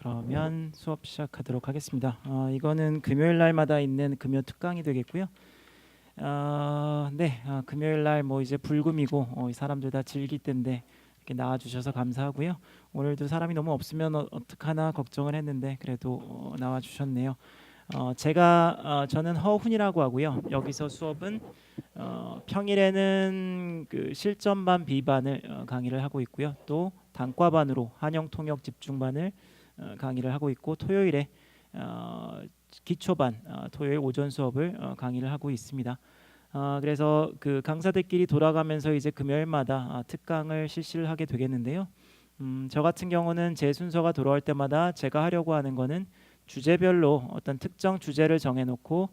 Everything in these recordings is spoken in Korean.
그러면 수업 시작하도록 하겠습니다. 이거는 금요일 날마다 있는 금요 특강이 되겠고요. 네, 금요일 날 뭐 이제 불금이고 사람들 다 즐길 텐데 이렇게 나와주셔서 감사하고요. 오늘도 사람이 너무 없으면 어떡하나 걱정을 했는데 그래도 나와주셨네요. 저는 허훈이라고 하고요. 여기서 수업은 평일에는 그 실전반 B반을 강의를 하고 있고요. 또 단과반으로 한영통역 집중반을 강의를 하고 있고 토요일에 기초반 토요일 오전 수업을 강의를 하고 있습니다. 그래서 그 강사들끼리 돌아가면서 이제 금요일마다 특강을 실시를 하게 되겠는데요. 저 같은 경우는 제 순서가 돌아올 때마다 제가 하려고 하는 거는 주제별로 어떤 특정 주제를 정해놓고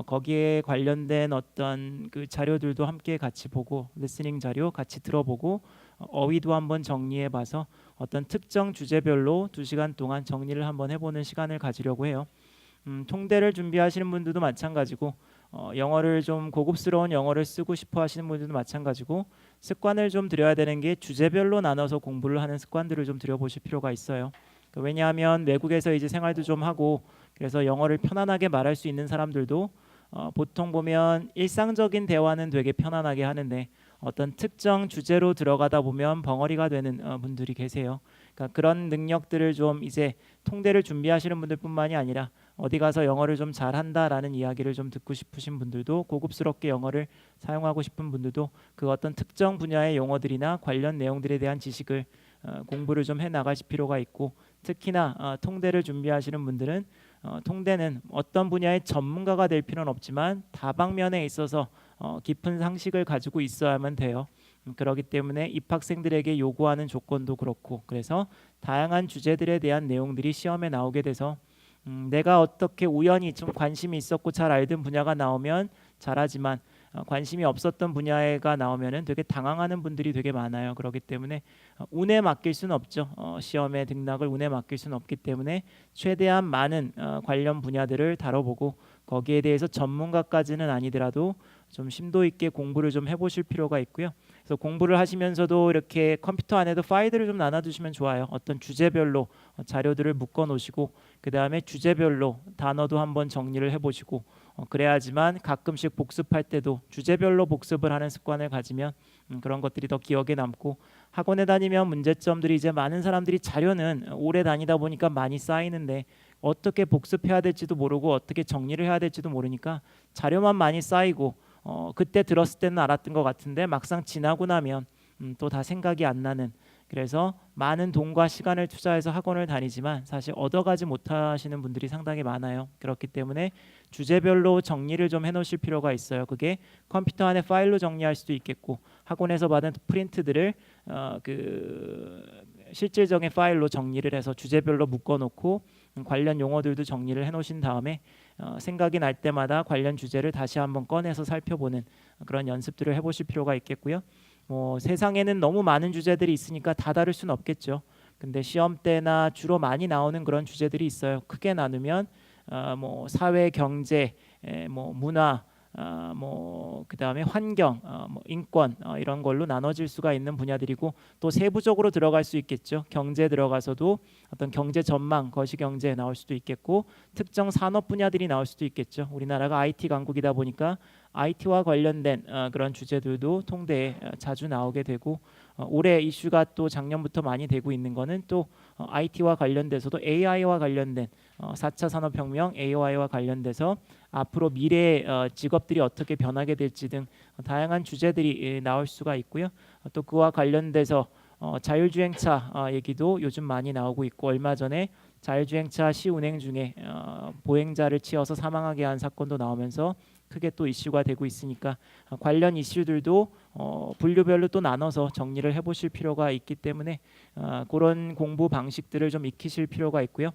거기에 관련된 어떤 그 자료들도 함께 같이 보고 리스닝 자료 같이 들어보고 어휘도 한번 정리해봐서 어떤 특정 주제별로 2시간 동안 정리를 한번 해보는 시간을 가지려고 해요. 통대를 준비하시는 분들도 마찬가지고 영어를 좀 고급스러운 영어를 쓰고 싶어 하시는 분들도 마찬가지고 습관을 좀 들여야 되는 게 주제별로 나눠서 공부를 하는 습관들을 좀 들여보실 필요가 있어요. 왜냐하면 외국에서 이제 생활도 좀 하고 그래서 영어를 편안하게 말할 수 있는 사람들도 보통 보면 일상적인 대화는 되게 편안하게 하는데 어떤 특정 주제로 들어가다 보면 벙어리가 되는 분들이 계세요. 그러니까 그런 능력들을 좀 이제 통대를 준비하시는 분들뿐만이 아니라 어디 가서 영어를 좀 잘한다라는 이야기를 좀 듣고 싶으신 분들도 고급스럽게 영어를 사용하고 싶은 분들도 그 어떤 특정 분야의 용어들이나 관련 내용들에 대한 지식을 공부를 좀 해 나가실 필요가 있고 특히나 통대를 준비하시는 분들은 통대는 어떤 분야의 전문가가 될 필요는 없지만 다방면에 있어서 깊은 상식을 가지고 있어야만 돼요. 그렇기 때문에 입학생들에게 요구하는 조건도 그렇고 그래서 다양한 주제들에 대한 내용들이 시험에 나오게 돼서 내가 어떻게 우연히 좀 관심이 있었고 잘 알던 분야가 나오면 잘하지만 관심이 없었던 분야가 나오면은 되게 당황하는 분들이 되게 많아요. 그렇기 때문에 운에 맡길 수는 없죠. 시험에 등락을 운에 맡길 수는 없기 때문에 최대한 많은 관련 분야들을 다뤄보고 거기에 대해서 전문가까지는 아니더라도 좀 심도 있게 공부를 좀 해보실 필요가 있고요. 그래서 공부를 하시면서도 이렇게 컴퓨터 안에도 파일들을 좀 나눠두시면 좋아요. 어떤 주제별로 자료들을 묶어 놓으시고 그 다음에 주제별로 단어도 한번 정리를 해보시고 그래야지만 가끔씩 복습할 때도 주제별로 복습을 하는 습관을 가지면 그런 것들이 더 기억에 남고 학원에 다니면 문제점들이 이제 많은 사람들이 자료는 오래 다니다 보니까 많이 쌓이는데 어떻게 복습해야 될지도 모르고 어떻게 정리를 해야 될지도 모르니까 자료만 많이 쌓이고 그때 들었을 때는 알았던 것 같은데 막상 지나고 나면 또 다 생각이 안 나는 그래서 많은 돈과 시간을 투자해서 학원을 다니지만 사실 얻어가지 못하시는 분들이 상당히 많아요. 그렇기 때문에 주제별로 정리를 좀 해놓으실 필요가 있어요. 그게 컴퓨터 안에 파일로 정리할 수도 있겠고 학원에서 받은 프린트들을 그 실질적인 파일로 정리를 해서 주제별로 묶어놓고 관련 용어들도 정리를 해놓으신 다음에 생각이 날 때마다 관련 주제를 다시 한번 꺼내서 살펴보는 그런 연습들을 해보실 필요가 있겠고요. 세상에는 너무 많은 주제들이 있으니까 다 다룰 수는 없겠죠. 근데 시험 때나 주로 많이 나오는 그런 주제들이 있어요. 크게 나누면 뭐 사회, 경제, 뭐 문화, 뭐 그다음에 환경, 뭐 인권 이런 걸로 나눠질 수가 있는 분야들이고 또 세부적으로 들어갈 수 있겠죠. 경제 들어가서도 어떤 경제 전망, 거시경제 나올 수도 있겠고 특정 산업 분야들이 나올 수도 있겠죠. 우리나라가 IT 강국이다 보니까 IT와 관련된 그런 주제들도 통대에 자주 나오게 되고 올해 이슈가 또 작년부터 많이 되고 있는 거는 또 IT와 관련돼서도 AI와 관련된 4차 산업혁명 AI와 관련돼서 앞으로 미래의 직업들이 어떻게 변하게 될지 등 다양한 주제들이 나올 수가 있고요. 또 그와 관련돼서 자율주행차 얘기도 요즘 많이 나오고 있고 얼마 전에 자율주행차 시운행 중에 보행자를 치어서 사망하게 한 사건도 나오면서 크게 또 이슈가 되고 있으니까 관련 이슈들도 분류별로 또 나눠서 정리를 해보실 필요가 있기 때문에 그런 공부 방식들을 좀 익히실 필요가 있고요.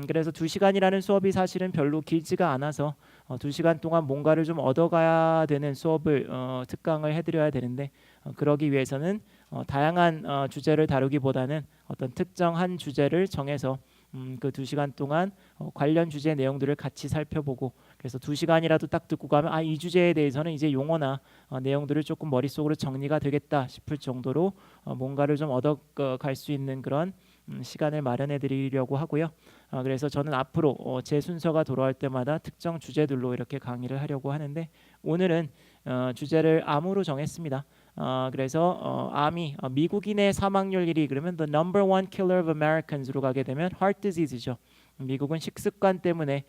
그래서 2시간이라는 수업이 사실은 별로 길지가 않아서 2시간 동안 뭔가를 좀 얻어가야 되는 수업을 특강을 해드려야 되는데 그러기 위해서는 다양한 주제를 다루기보다는 어떤 특정 한 주제를 정해서 그 2시간 동안 관련 주제 내용들을 같이 살펴보고 그래서 2시간이라도 딱 듣고 가면 이 주제에 대해서는 이제 용어나 내용들을 조금 머릿속으로 정리가 되겠다 싶을 정도로 뭔가를 좀 얻어갈 수 있는 그런 시간을 마련해 드리려고 하고요. 그래서 저는 앞으로 제 순서가 돌아올 때마다 특정 주제들로 이렇게 강의를 하려고 하는데 오늘은 주제를 암으로 정했습니다. 그래서 암이 미국인의 사망률 1위 그러면 the number one killer of Americans로 가게 되면 heart disease죠. 미국은 식습관 때문에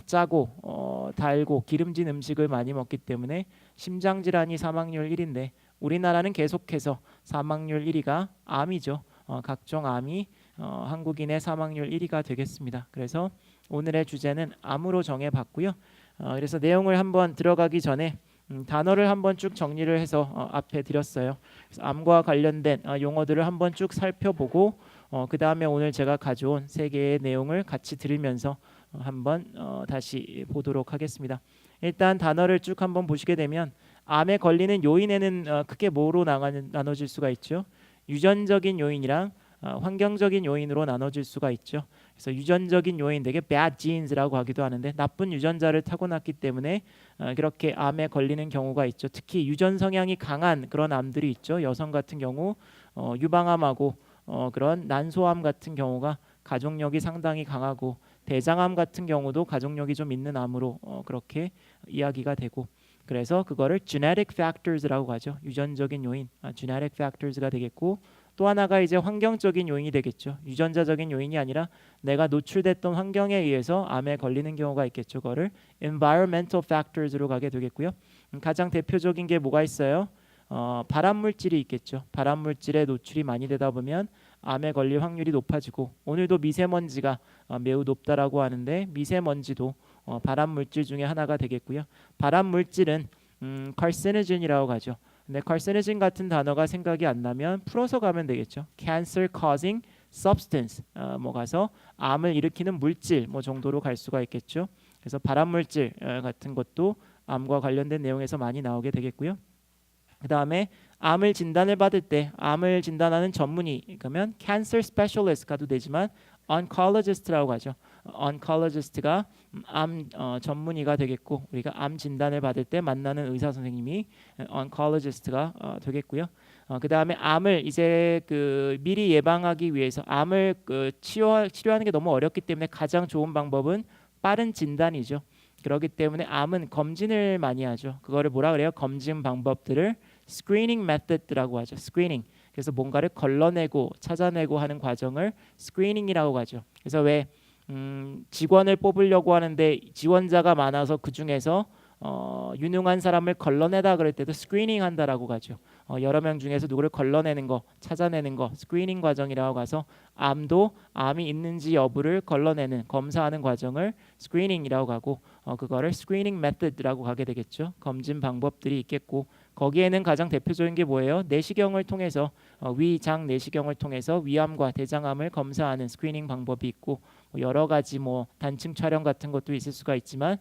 짜고 달고 기름진 음식을 많이 먹기 때문에 심장 질환이 사망률 1위인데 우리나라는 계속해서 사망률 1위가 암이죠. 각종 암이 한국인의 사망률 1위가 되겠습니다. 그래서 오늘의 주제는 암으로 정해봤고요. 그래서 내용을 한번 들어가기 전에 단어를 한번 쭉 정리를 해서 앞에 드렸어요. 그래서 암과 관련된 용어들을 한번 쭉 살펴보고 그 다음에 오늘 제가 가져온 세 개의 내용을 같이 들으면서 한번 다시 보도록 하겠습니다. 일단 단어를 쭉 한번 보시게 되면 암에 걸리는 요인에는 크게 뭐로 나눠질 수가 있죠. 유전적인 요인이랑 환경적인 요인으로 나눠질 수가 있죠. 그래서 유전적인 요인 되게 bad genes라고 하기도 하는데 나쁜 유전자를 타고났기 때문에 그렇게 암에 걸리는 경우가 있죠. 특히 유전 성향이 강한 그런 암들이 있죠. 여성 같은 경우 유방암하고 그런 난소암 같은 경우가 가족력이 상당히 강하고 대장암 같은 경우도 가족력이 좀 있는 암으로 그렇게 이야기가 되고 그래서 그거를 genetic factors라고 하죠. 유전적인 요인, genetic factors가 되겠고 또 하나가 이제 환경적인 요인이 되겠죠. 유전자적인 요인이 아니라 내가 노출됐던 환경에 의해서 암에 걸리는 경우가 있겠죠. 그거를 environmental factors로 가게 되겠고요. 가장 대표적인 게 뭐가 있어요? 발암 물질이 있겠죠. 발암 물질에 노출이 많이 되다 보면 암에 걸릴 확률이 높아지고 오늘도 미세먼지가 매우 높다라고 하는데 미세먼지도 발암 물질 중에 하나가 되겠고요. 발암 물질은 carcinogen이라고 하죠. 근데 carcinogen 같은 단어가 생각이 안 나면 풀어서 가면 되겠죠. cancer causing substance 뭐 가서 암을 일으키는 물질 뭐 정도로 갈 수가 있겠죠. 그래서 발암 물질 같은 것도 암과 관련된 내용에서 많이 나오게 되겠고요. 그 다음에 암을 진단을 받을 때 암을 진단하는 전문의 그러면 cancer specialist 가도 되지만 oncologist라고 하죠. oncologist가 암 전문의가 되겠고 우리가 암 진단을 받을 때 만나는 의사 선생님이 oncologist가 되겠고요. 그 다음에 암을 이제 미리 예방하기 위해서 암을 치료하는 게 너무 어렵기 때문에 가장 좋은 방법은 빠른 진단이죠. 그렇기 때문에 암은 검진을 많이 하죠. 그거를 뭐라 그래요? 검진 방법들을 screening method라고 하죠. screening. 그래서 뭔가를 걸러내고 찾아내고 하는 과정을 screening이라고 하죠. 그래서 왜 직원을 뽑으려고 하는데 지원자가 많아서 그 중에서 유능한 사람을 걸러내다 그럴 때도 스크리닝 한다라고 하죠. 여러 명 중에서 누구를 걸러내는 거, 찾아내는 거 스크리닝 과정이라고 가서 암도 암이 있는지 여부를 걸러내는 검사하는 과정을 스크리닝이라고 하고 그거를 스크리닝 메소드라고 하게 되겠죠. 검진 방법들이 있겠고 거기에는 가장 대표적인 게 뭐예요? 내시경을 통해서 위장 내시경을 통해서 위암과 대장암을 검사하는 스크리닝 방법이 있고 여러 가지 뭐 단층 촬영 같은 것도 있을 수가 있지만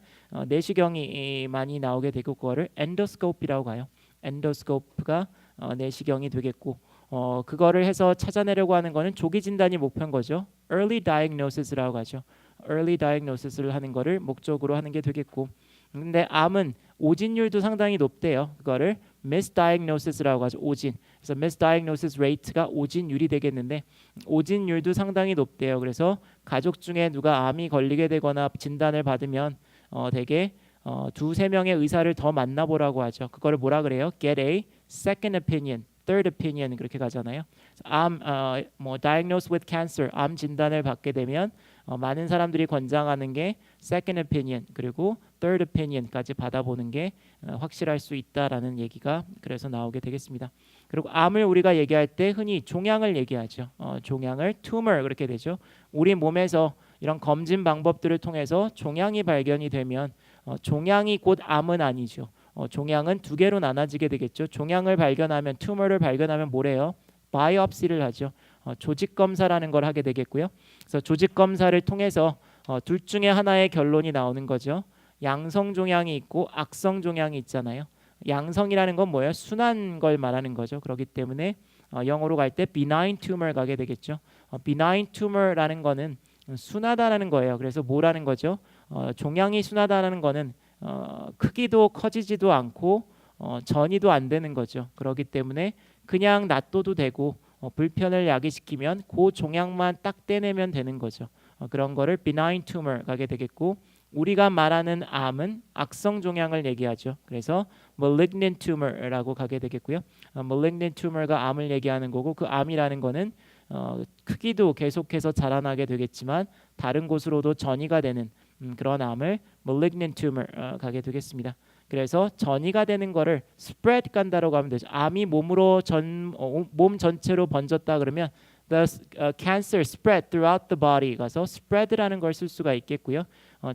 내시경이 많이 나오게 되고 그거를 엔도스코프라고 해요. 엔도스코프가 내시경이 되겠고 그거를 해서 찾아내려고 하는 거는 조기 진단이 목표인 거죠. early diagnosis라고 하죠. early diagnosis를 하는 거를 목적으로 하는 게 되겠고 근데 암은 오진율도 상당히 높대요. 그거를 misdiagnosis라고 하죠. 오진. 그래서 misdiagnosis rate가 오진율이 되겠는데 오진율도 상당히 높대요. 그래서 가족 중에 누가 암이 걸리게 되거나 진단을 받으면 되게 두세 명의 의사를 더 만나보라고 하죠. 그거를 뭐라 그래요? Get a second opinion, third opinion 그렇게 가잖아요. 암 diagnosed with cancer, 암 진단을 받게 되면 많은 사람들이 권장하는 게 second opinion 그리고 third opinion까지 받아보는 게 확실할 수 있다라는 얘기가 그래서 나오게 되겠습니다. 그리고 암을 우리가 얘기할 때 흔히 종양을 얘기하죠. 종양을 tumor 그렇게 되죠. 우리 몸에서 이런 검진 방법들을 통해서 종양이 발견이 되면 종양이 곧 암은 아니죠. 종양은 두 개로 나눠지게 되겠죠. 종양을 발견하면 튜머를 발견하면 뭐래요? 바이옵시를 하죠. 조직 검사라는 걸 하게 되겠고요. 그래서 조직 검사를 통해서 둘 중에 하나의 결론이 나오는 거죠. 양성 종양이 있고 악성 종양이 있잖아요. 양성이라는 건 뭐예요? 순한 걸 말하는 거죠. 그렇기 때문에 영어로 갈 때 benign tumor 가게 되겠죠. benign tumor라는 거는 순하다라는 거예요. 그래서 뭐라는 거죠? 종양이 순하다라는 거는 크기도 커지지도 않고 전이도 안 되는 거죠. 그렇기 때문에 그냥 놔둬도 되고 불편을 야기시키면 그 종양만 딱 떼내면 되는 거죠. 그런 거를 benign tumor 가게 되겠고 우리가 말하는 암은 악성 종양을 얘기하죠. 그래서 malignant tumor라고 가게 되겠고요. malignant tumor가 암을 얘기하는 거고 그 암이라는 거는 크기도 계속해서 자라나게 되겠지만 다른 곳으로도 전이가 되는 그런 암을 malignant tumor 가게 되겠습니다. 그래서 전이가 되는 거를 spread 간다라고 하면 되죠. 암이 몸으로 몸 전체로 번졌다 그러면 the cancer spread throughout the body 가서 spread라는 걸 쓸 수가 있겠고요.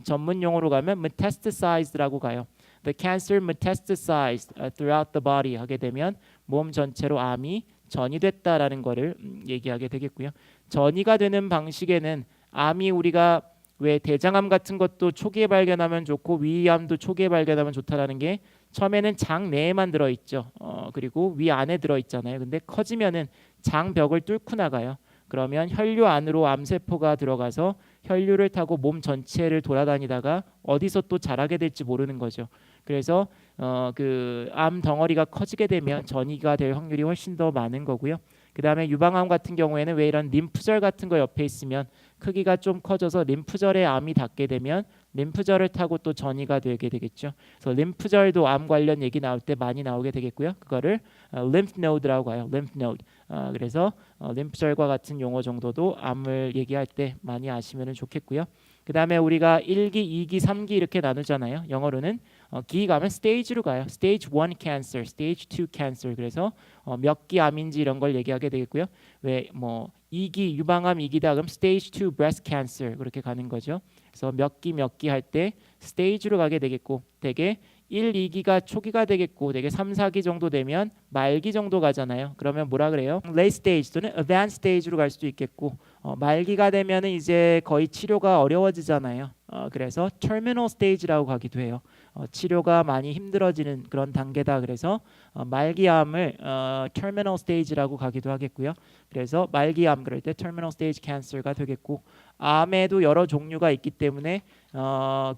전문 용어로 가면 metastasized라고 가요. The cancer metastasized throughout the body 하게 되면 몸 전체로 암이 전이됐다라는 거를 얘기하게 되겠고요. 전이가 되는 방식에는 암이 우리가 왜 대장암 같은 것도 초기에 발견하면 좋고 위암도 초기에 발견하면 좋다라는 게 처음에는 장 내에만 들어있죠. 그리고 위 안에 들어있잖아요. 근데 커지면은 장벽을 뚫고 나가요. 그러면 혈류 안으로 암세포가 들어가서 혈류를 타고 몸 전체를 돌아다니다가 어디서 또 자라게 될지 모르는 거죠. 그래서 그 암 덩어리가 커지게 되면 전이가 될 확률이 훨씬 더 많은 거고요. 그 다음에 유방암 같은 경우에는 왜 이런 림프절 같은 거 옆에 있으면 크기가 좀 커져서 림프절에 암이 닿게 되면 림프절을 타고 또 전이가 되게 되겠죠. 그래서 림프절도 암 관련 얘기 나올 때 많이 나오게 되겠고요. 그거를 lymph node라고 해요. lymph node. 그래서 림프절과 같은 용어 정도도 암을 얘기할 때 많이 아시면 좋겠고요. 그 다음에 우리가 1기, 2기, 3기 이렇게 나누잖아요. 영어로는 기 가면 stage로 가요. stage 1 cancer, stage 2 cancer. 그래서 몇 기 암인지 이런 걸 얘기하게 되겠고요. 왜 뭐 2기 유방암 2기다 그럼 stage 2 breast cancer 그렇게 가는 거죠. 그래서 몇 기 할 때 stage로 가게 되겠고 되게 1, 2기가 초기가 되겠고 되게 3, 4기 정도 되면 말기 정도 가잖아요. 그러면 뭐라 그래요? late stage 또는 advanced stage로 갈 수도 있겠고 말기가 되면은 이제 거의 치료가 어려워지잖아요. 그래서 terminal stage라고 가기도 해요. 치료가 많이 힘들어지는 그런 단계다. 그래서 말기암을 terminal stage라고 가기도 하겠고요. 그래서 말기암 그럴 때 terminal stage cancer가 되겠고 암에도 여러 종류가 있기 때문에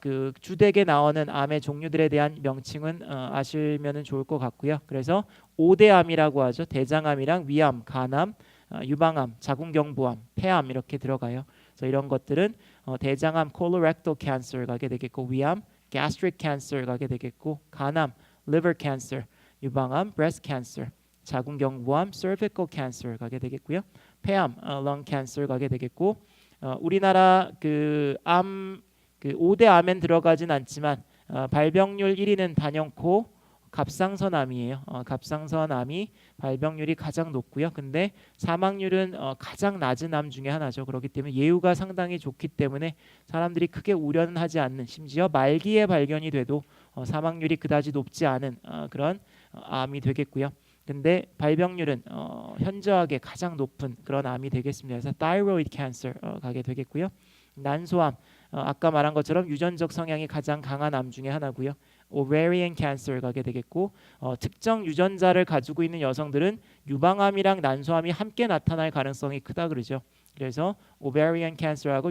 그 주되게 나오는 암의 종류들에 대한 명칭은 아시면은 좋을 것 같고요. 그래서 5대 암이라고 하죠. 대장암이랑 위암, 간암, 유방암, 자궁경부암, 폐암 이렇게 들어가요. 그래서 이런 것들은 대장암 colorectal cancer 가게 되겠고 위암 gastric cancer 가게 되겠고 간암 liver cancer, 유방암 breast cancer, 자궁경부암 cervical cancer 가게 되겠고요. 폐암 lung cancer 가게 되겠고 우리나라 그암 그 5대 암엔 들어가진 않지만 발병률 1위는 단연코 갑상선암이에요. 갑상선암이 발병률이 가장 높고요. 근데 사망률은 가장 낮은 암 중에 하나죠. 그렇기 때문에 예후가 상당히 좋기 때문에 사람들이 크게 우려는 하지 않는 심지어 말기에 발견이 돼도 사망률이 그다지 높지 않은 그런 암이 되겠고요. 근데 발병률은 현저하게 가장 높은 그런 암이 되겠습니다. 그래서 thyroid cancer 가게 되겠고요. 난소암 아까 말한 것처럼 유전적 성향이 가장 강한 암 중에 하나고요. ovarian cancer 가게 되겠고 특정 유전자를 가지고 있는 여성들은 유방암이랑 난소암이 함께 나타날 가능성이 크다 그러죠. 그래서 ovarian cancer하고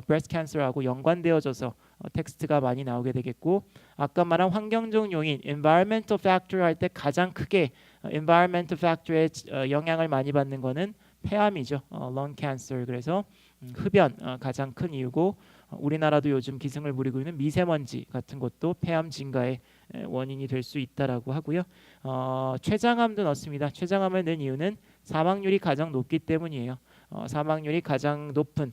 breast cancer하고 연관되어져서 텍스트가 많이 나오게 되겠고 아까 말한 환경적 요인 environmental factor 할 때 가장 크게 environmental factor에 영향을 많이 받는 거는 폐암이죠. lung cancer. 그래서 흡연 가장 큰 이유고 우리나라도 요즘 기승을 부리고 있는 미세먼지 같은 것도 폐암 증가의 원인이 될 수 있다라고 하고요. 췌장암도 넣습니다. 췌장암을 넣은 이유는 사망률이 가장 높기 때문이에요. 사망률이 가장 높은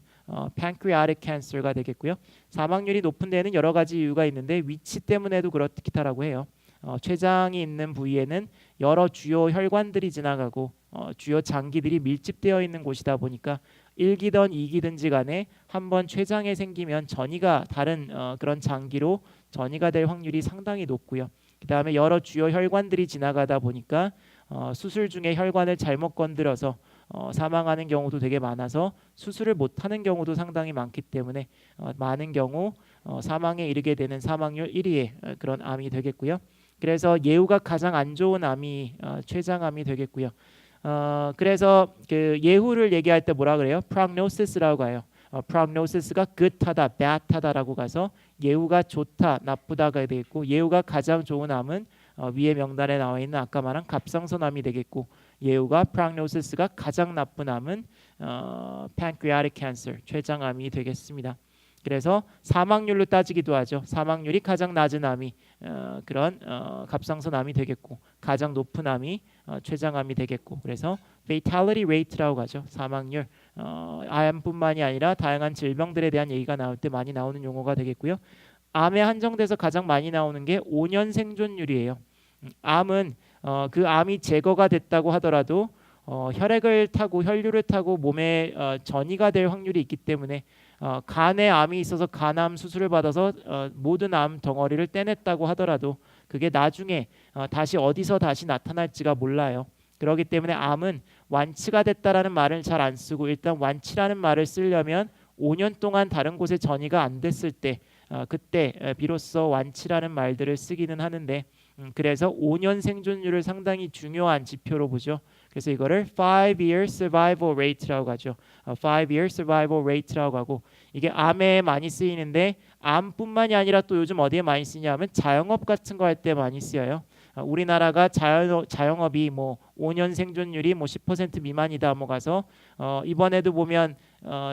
pancreatic cancer가 되겠고요. 사망률이 높은 데는 여러 가지 이유가 있는데 위치 때문에도 그렇다라고 해요. 췌장이 있는 부위에는 여러 주요 혈관들이 지나가고 주요 장기들이 밀집되어 있는 곳이다 보니까 1기든 2기든지 간에 한번 췌장에 생기면 전이가 다른 그런 장기로 전이가 될 확률이 상당히 높고요. 그 다음에 여러 주요 혈관들이 지나가다 보니까 수술 중에 혈관을 잘못 건드려서 사망하는 경우도 되게 많아서 수술을 못하는 경우도 상당히 많기 때문에 많은 경우 사망에 이르게 되는 사망률 1위의 그런 암이 되겠고요. 그래서 예후가 가장 안 좋은 암이 췌장암이 되겠고요. 그래서 그 예후를 얘기할 때 뭐라 그래요? prognosis라고 해요. prognosis가 good하다, bad하다라고 가서 예후가 좋다, 나쁘다가 되겠고 예후가 가장 좋은 암은 위에 명단에 나와 있는 아까 말한 갑상선암이 되겠고 예후가 prognosis가 가장 나쁜 암은 pancreatic cancer 췌장암이 되겠습니다. 그래서 사망률로 따지기도 하죠. 사망률이 가장 낮은 암이 그런 갑상선암이 되겠고 가장 높은 암이 췌장암이 되겠고 그래서 fatality rate라고 하죠. 사망률 암뿐만이 아니라 다양한 질병들에 대한 얘기가 나올 때 많이 나오는 용어가 되겠고요. 암에 한정돼서 가장 많이 나오는 게 5년 생존율이에요. 암은 그 암이 제거가 됐다고 하더라도 혈액을 타고 혈류를 타고 몸에 전이가 될 확률이 있기 때문에 간에 암이 있어서 간암 수술을 받아서 모든 암 덩어리를 떼냈다고 하더라도 그게 나중에 다시 어디서 다시 나타날지가 몰라요. 그렇기 때문에 암은 완치가 됐다라는 말을 잘 안 쓰고 일단 완치라는 말을 쓰려면 5년 동안 다른 곳에 전이가 안 됐을 때 그때 비로소 완치라는 말들을 쓰기는 하는데 그래서 5년 생존율을 상당히 중요한 지표로 보죠. 그래서 이거를 5-year survival rate라고 하죠. 5-year survival rate라고 하고 이게 암에 많이 쓰이는데 암뿐만이 아니라 또 요즘 어디에 많이 쓰냐면 자영업 같은 거 할 때 많이 쓰여요. 우리나라가 자영업이 뭐 5년 생존율이 뭐 10% 미만이다 뭐 가서 이번에도 보면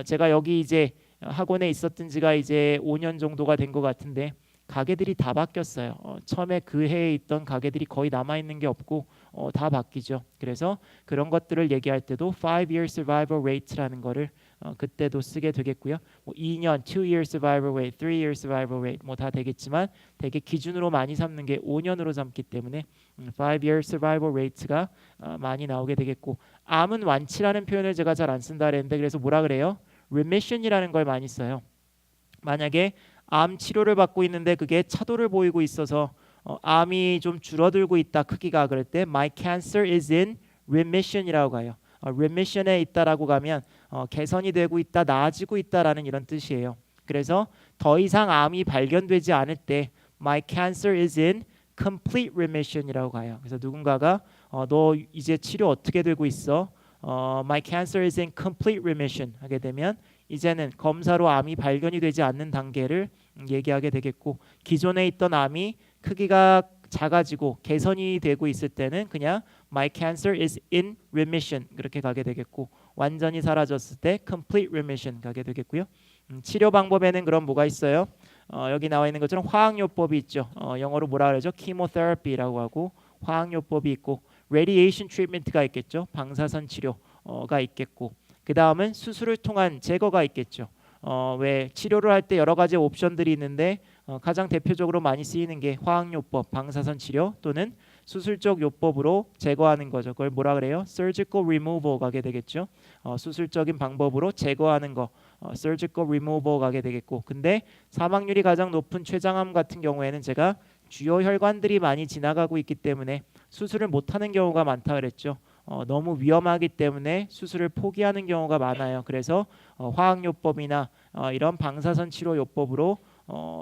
제가 여기 이제 학원에 있었던 지가 이제 5년 정도가 된 것 같은데 가게들이 다 바뀌었어요. 처음에 그 해에 있던 가게들이 거의 남아있는 게 없고 다 바뀌죠. 그래서 그런 것들을 얘기할 때도 5-year survival rate라는 거를 그때도 쓰게 되겠고요. 뭐 2년, 2-year survival rate, 3-year survival rate 뭐 다 되겠지만 되게 기준으로 많이 삼는 게 5년으로 삼기 때문에 5-year survival rate가 많이 나오게 되겠고 암은 완치라는 표현을 제가 잘 안 쓴다 그랬는데 그래서 뭐라 그래요? remission이라는 걸 많이 써요. 만약에 암 치료를 받고 있는데 그게 차도를 보이고 있어서 암이 좀 줄어들고 있다 크기가 그럴 때 my cancer is in remission이라고 가요. remission에 있다라고 가면 개선이 되고 있다, 나아지고 있다라는 이런 뜻이에요. 그래서 더 이상 암이 발견되지 않을 때 my cancer is in complete remission이라고 가요. 그래서 누군가가 너 이제 치료 어떻게 되고 있어? My cancer is in complete remission 하게 되면 이제는 검사로 암이 발견이 되지 않는 단계를 얘기하게 되겠고 기존에 있던 암이 크기가 작아지고 개선이 되고 있을 때는 그냥 my cancer is in remission 그렇게 가게 되겠고 완전히 사라졌을 때 complete remission 가게 되겠고요. 치료 방법에는 그럼 뭐가 있어요? 여기 나와 있는 것처럼 화학요법이 있죠. 영어로 뭐라 그러죠? chemotherapy라고 하고 화학요법이 있고 radiation treatment가 있겠죠. 방사선 치료가 있겠고 그 다음은 수술을 통한 제거가 있겠죠. 왜 치료를 할 때 여러 가지 옵션들이 있는데 가장 대표적으로 많이 쓰이는 게 화학요법, 방사선 치료 또는 수술적 요법으로 제거하는 거죠. 그걸 뭐라 그래요? surgical removal 가게 되겠죠. 수술적인 방법으로 제거하는 거, surgical removal 가게 되겠고 근데 사망률이 가장 높은 췌장암 같은 경우에는 제가 주요 혈관들이 많이 지나가고 있기 때문에 수술을 못하는 경우가 많다 그랬죠. 너무 위험하기 때문에 수술을 포기하는 경우가 많아요. 그래서 화학요법이나 이런 방사선 치료요법으로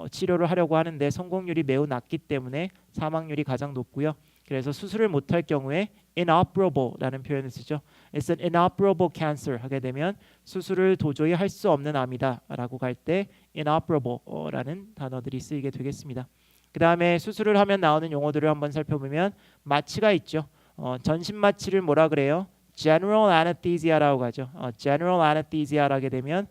치료를 하려고 하는데 성공률이 매우 낮기 때문에 사망률이 가장 높고요. 그래서 수술을 못할 경우에 inoperable라는 표현을 쓰죠. It's an inoperable cancer 하게 되면 수술을 도저히 할 수 없는 암이다라고 갈 때 inoperable라는 단어들이 쓰이게 되겠습니다. 그 다음에 수술을 하면 나오는 용어들을 한번 살펴보면 마취가 있죠. 전신 마취를 뭐라 그래요? General anesthesia라고 하죠. General anesthesia라게 되면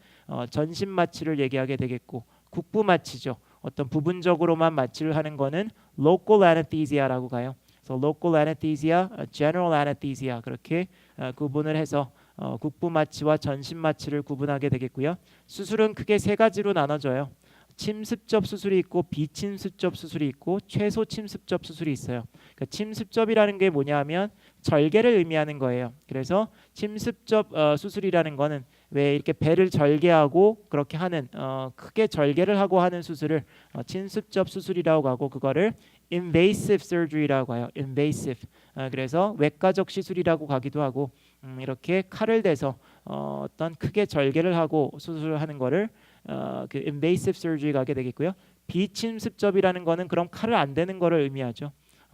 전신 마취를 얘기하게 되겠고 국부 마취죠. 어떤 부분적으로만 마취를 하는 거는 local anesthesia라고 가요. 그래서 local anesthesia, general anesthesia 그렇게 구분을 해서 국부 마취와 전신 마취를 구분하게 되겠고요. 수술은 크게 세 가지로 나눠져요. 침습접 수술이 있고 비침습접 수술이 있고 최소 침습접 수술이 있어요. 그러니까 침습접이라는 게 뭐냐면 절개를 의미하는 거예요. 그래서 침습접 수술이라는 거는 왜 이렇게 배를 절개하고 그렇게 하는 크게 절개를 하고 하는 수술을 침습접 수술이라고 하고 그거를 invasive surgery라고 해요. invasive. 그래서 외과적 시술이라고 가기도 하고 이렇게 칼을 대서 어떤 크게 절개를 하고 수술을 하는 거를 그 invasive surgery 가게 되겠고요. 비침습접이라는 거는 그럼 칼을 안 대는 거를 의미하죠.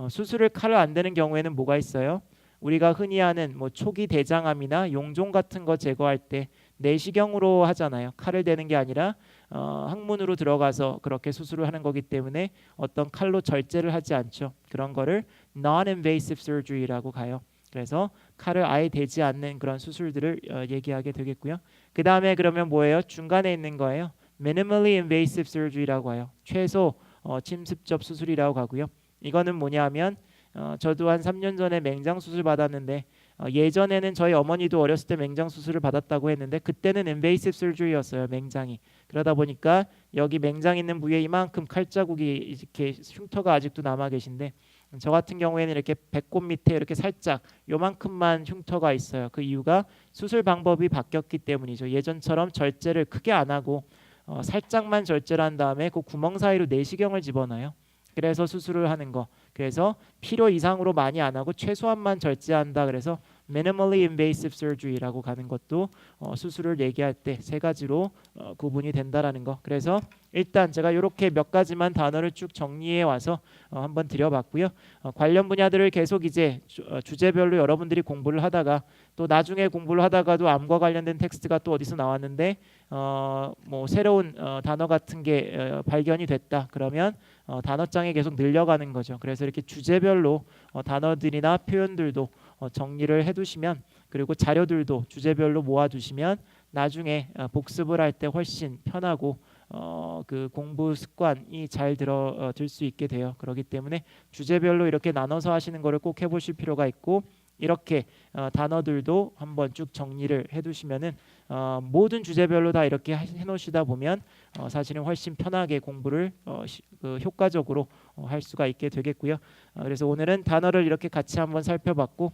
수술을 칼을 안 대는 경우에는 뭐가 있어요? 우리가 흔히 하는 뭐 초기 대장암이나 용종 같은 거 제거할 때 내시경으로 하잖아요. 칼을 대는 게 아니라 항문으로 들어가서 그렇게 수술을 하는 거기 때문에 어떤 칼로 절제를 하지 않죠. 그런 거를 non-invasive surgery라고 가요. 그래서 칼을 아예 대지 않는 그런 수술들을 얘기하게 되겠고요. 그 다음에 그러면 뭐예요? 중간에 있는 거예요. minimally invasive surgery라고 해요. 최소 침습접 수술이라고 하고요. 이거는 뭐냐면 저도 한 3년 전에 맹장 수술 받았는데 예전에는 저희 어머니도 어렸을 때 맹장 수술을 받았다고 했는데 그때는 invasive surgery였어요. 맹장이. 그러다 보니까 여기 맹장 있는 부위에 이만큼 칼자국이 이렇게 흉터가 아직도 남아 계신데 저 같은 경우에는 이렇게 배꼽 밑에 이렇게 살짝 요만큼만 흉터가 있어요. 그 이유가 수술 방법이 바뀌었기 때문이죠. 예전처럼 절제를 크게 안 하고 살짝만 절제를 한 다음에 그 구멍 사이로 내시경을 집어넣어요. 그래서 수술을 하는 거. 그래서 필요 이상으로 많이 안 하고 최소한만 절제한다. 그래서 minimally invasive surgery라고 가는 것도 수술을 얘기할 때 세 가지로 구분이 된다라는 거. 그래서 일단 제가 이렇게 몇 가지만 단어를 쭉 정리해 와서 한번 드려봤고요. 관련 분야들을 계속 이제 주제별로 여러분들이 공부를 하다가 또 나중에 공부를 하다가도 암과 관련된 텍스트가 또 어디서 나왔는데 뭐 새로운 단어 같은 게 발견이 됐다. 그러면 단어장에 계속 늘려가는 거죠. 그래서 이렇게 주제별로 단어들이나 표현들도 정리를 해두시면 그리고 자료들도 주제별로 모아두시면 나중에 복습을 할 때 훨씬 편하고 그 공부 습관이 잘 들 수 있게 돼요. 그렇기 때문에 주제별로 이렇게 나눠서 하시는 거를 꼭 해보실 필요가 있고 이렇게 단어들도 한번 쭉 정리를 해두시면은 모든 주제별로 다 이렇게 해놓으시다 보면 사실은 훨씬 편하게 공부를 효과적으로 할 수가 있게 되겠고요. 그래서 오늘은 단어를 이렇게 같이 한번 살펴봤고